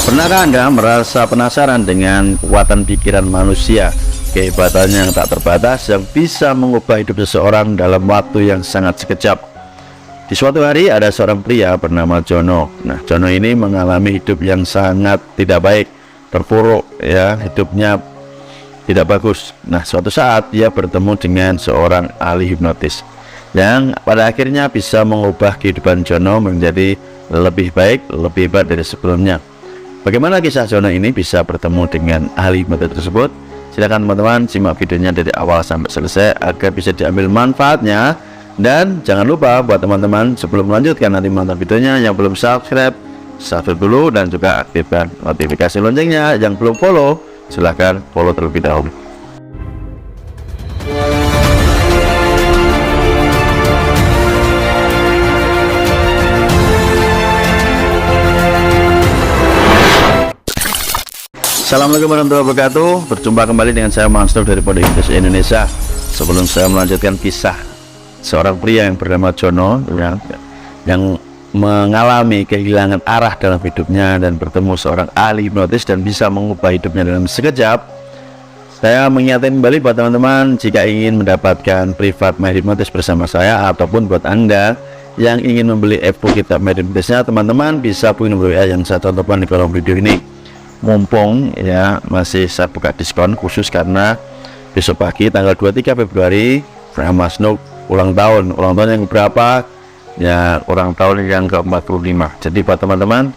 Pernahkah Anda merasa penasaran dengan kekuatan pikiran manusia, kehebatannya yang tak terbatas yang bisa mengubah hidup seseorang dalam waktu yang sangat sekejap? Di suatu hari ada seorang pria bernama Jono. Nah, Jono ini mengalami hidup yang sangat tidak baik, terpuruk ya, hidupnya tidak bagus. Nah, suatu saat dia bertemu dengan seorang ahli hipnotis yang pada akhirnya bisa mengubah kehidupan Jono menjadi lebih baik, lebih hebat dari sebelumnya. Bagaimana kisah Jono ini bisa bertemu dengan ahli hipnotis tersebut? Silakan teman-teman simak videonya dari awal sampai selesai agar bisa diambil manfaatnya. Dan jangan lupa buat teman-teman sebelum melanjutkan nanti menonton videonya, yang belum subscribe dulu, dan juga aktifkan notifikasi loncengnya. Yang belum follow, silahkan follow terlebih dahulu. Assalamualaikum warahmatullahi wabarakatuh. Berjumpa kembali dengan saya Mansur dari Pondok Hipnosis Indonesia. Sebelum saya melanjutkan kisah seorang pria yang bernama Jono yang mengalami kehilangan arah dalam hidupnya dan bertemu seorang ahli hipnotis dan bisa mengubah hidupnya dalam sekejap, saya mengingatkan kembali buat teman-teman, jika ingin mendapatkan privat My Hipnotis bersama saya, ataupun buat Anda yang ingin membeli e-book kitab My Hipnotisnya, teman-teman bisa hubungi nomor WA yang saya cantumkan di kolom video ini. Mumpung ya masih saya buka diskon khusus karena besok pagi tanggal 23 Februari Mas Nuk ulang tahun yang berapa ya, ulang tahun yang ke-45. Jadi buat teman-teman,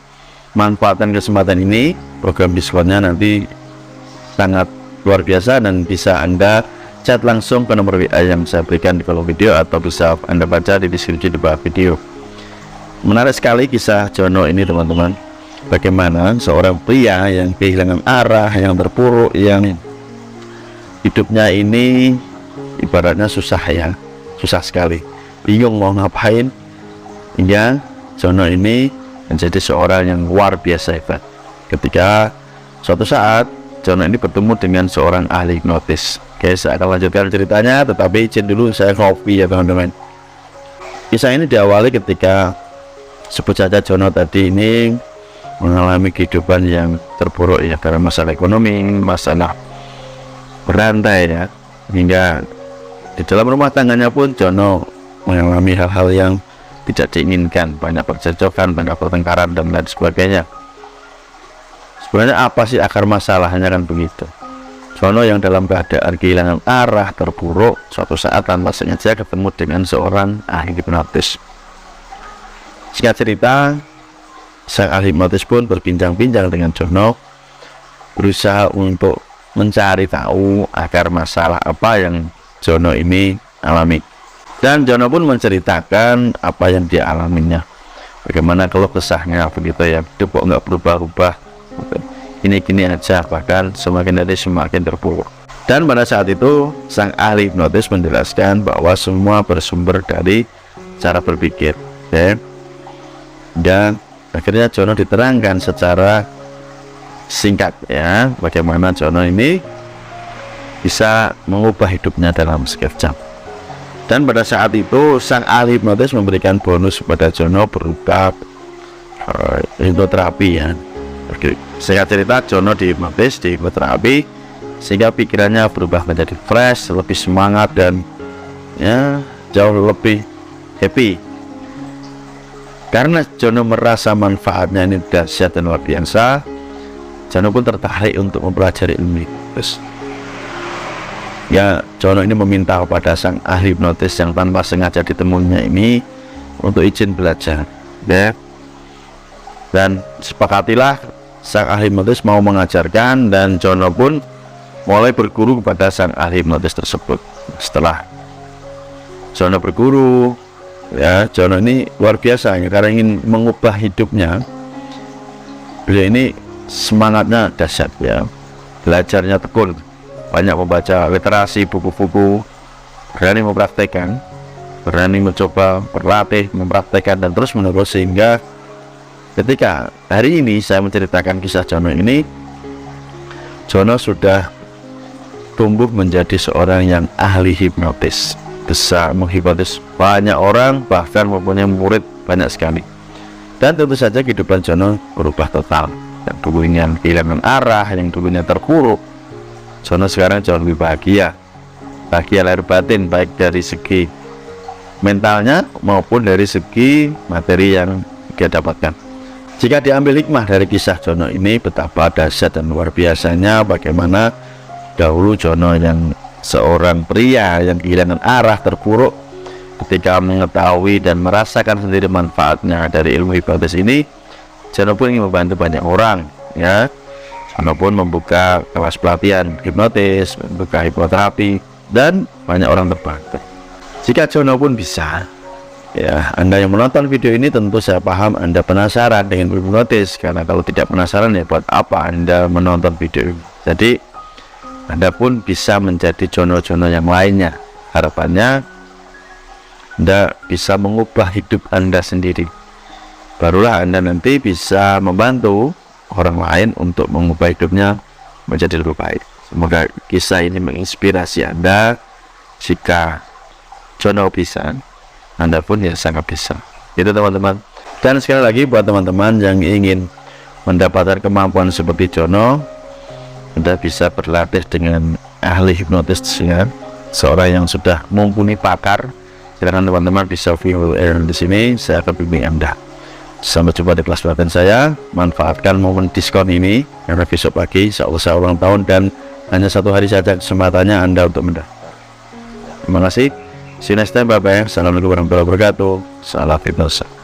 manfaatkan kesempatan ini, program diskonnya nanti sangat luar biasa dan bisa Anda chat langsung ke nomor WA yang saya berikan di kolom video atau bisa Anda baca di deskripsi di bawah video. Menarik sekali kisah Jono ini teman-teman. Bagaimana seorang pria yang kehilangan arah, yang terpuruk, yang hidupnya ini ibaratnya susah ya, susah sekali, bingung mau ngapain, hingga Jono ini menjadi seorang yang luar biasa hebat ketika suatu saat Jono ini bertemu dengan seorang ahli hipnotis. Oke, saya akan lanjutkan ceritanya, tetapi izin dulu saya kopi ya teman-teman. Kisah ini diawali ketika sebut saja Jono tadi ini mengalami kehidupan yang terpuruk ya, karena masalah ekonomi, masalah berantai ya, hingga di dalam rumah tangganya pun Jono mengalami hal-hal yang tidak diinginkan, banyak percekcokan, banyak pertengkaran dan lain sebagainya. Sebenarnya apa sih akar masalahnya, kan begitu. Jono yang dalam keadaan kehilangan arah, terpuruk, suatu saat tanpa sengaja ketemu dengan seorang ahli hipnotis. Singkat cerita, sang ahli hipnotis pun berbincang-bincang dengan Jono, berusaha untuk mencari tahu akar masalah apa yang Jono ini alami. Dan Jono pun menceritakan apa yang dia alaminya, bagaimana kalau kesahnya begitu ya, hidup kok nggak berubah-ubah, gini-gini aja, bahkan semakin hari semakin terpuruk. Dan pada saat itu sang ahli hipnotis menjelaskan bahwa semua bersumber dari cara berpikir, okay? Dan akhirnya Jono diterangkan secara singkat ya, bagaimana Jono ini bisa mengubah hidupnya dalam sekejap. Dan pada saat itu sang ahli hipnotis memberikan bonus kepada Jono berupa hipnoterapi ya. Singkat cerita, Jono dihipnotis, di hipnoterapi, sehingga pikirannya berubah menjadi fresh, lebih semangat, dan ya jauh lebih happy. Karena Jono merasa manfaatnya ini dahsyat dan luar biasa, Jono pun tertarik untuk mempelajari ilmu hipnotis. Ya, Jono ini meminta kepada sang ahli hipnotis yang tanpa sengaja ditemuinya ini untuk izin belajar, ya. Dan sepakatilah sang ahli hipnotis mau mengajarkan, dan Jono pun mulai berguru kepada sang ahli hipnotis tersebut. Setelah Jono berguru, ya, Jono ini luar biasa ya, karena ingin mengubah hidupnya. Beliau ini semangatnya dahsyat ya, belajarnya tekun, banyak membaca literasi, buku-buku, berani mempraktekkan, berani mencoba, berlatih, mempraktekkan, dan terus menerus, sehingga ketika hari ini saya menceritakan kisah Jono ini, Jono sudah tumbuh menjadi seorang yang ahli hipnotis, bisa menghipnotis banyak orang, bahkan mempunyai murid banyak sekali. Dan tentu saja kehidupan Jono berubah total. yang dulunya kehilangan arah, yang dulunya terpuruk, Jono sekarang jauh lebih bahagia lahir batin, baik dari segi mentalnya maupun dari segi materi yang dia dapatkan. Jika diambil hikmah dari kisah Jono ini, betapa dahsyat dan luar biasanya bagaimana dahulu Jono yang seorang pria yang kehilangan arah, terpuruk, ketika mengetahui dan merasakan sendiri manfaatnya dari ilmu hipnotis ini, Jono pun ingin membantu banyak orang, ya. Jono pun membuka kelas pelatihan hipnotis, membuka hipnoterapi, dan banyak orang terbantu. Jika Jono pun bisa, ya, Anda yang menonton video ini tentu saya paham Anda penasaran dengan hipnotis, karena kalau tidak penasaran ya buat apa Anda menonton video ini. Jadi Anda pun bisa menjadi Jono-Jono yang lainnya. Harapannya Anda bisa mengubah hidup Anda sendiri, barulah Anda nanti bisa membantu orang lain untuk mengubah hidupnya menjadi lebih baik. Semoga kisah ini menginspirasi Anda. Jika Jono bisa, Anda pun ya sangat bisa. Itu teman-teman. Dan sekali lagi buat teman-teman yang ingin mendapatkan kemampuan seperti Jono, Anda bisa berlatih dengan ahli hipnotis, ya, seorang yang sudah mumpuni pakar. Silakan teman-teman bisa view di sini, saya akan bimbing Anda. Sampai jumpa di kelas pelatihan saya. Manfaatkan momen diskon ini karena besok pagi insya Allah saya ulang tahun dan hanya 1 hari saja kesempatannya Anda untuk mendaftar. Terima kasih. See you next time. Bye bye. Assalamualaikum warahmatullahi wabarakatuh. Salam hipnosa.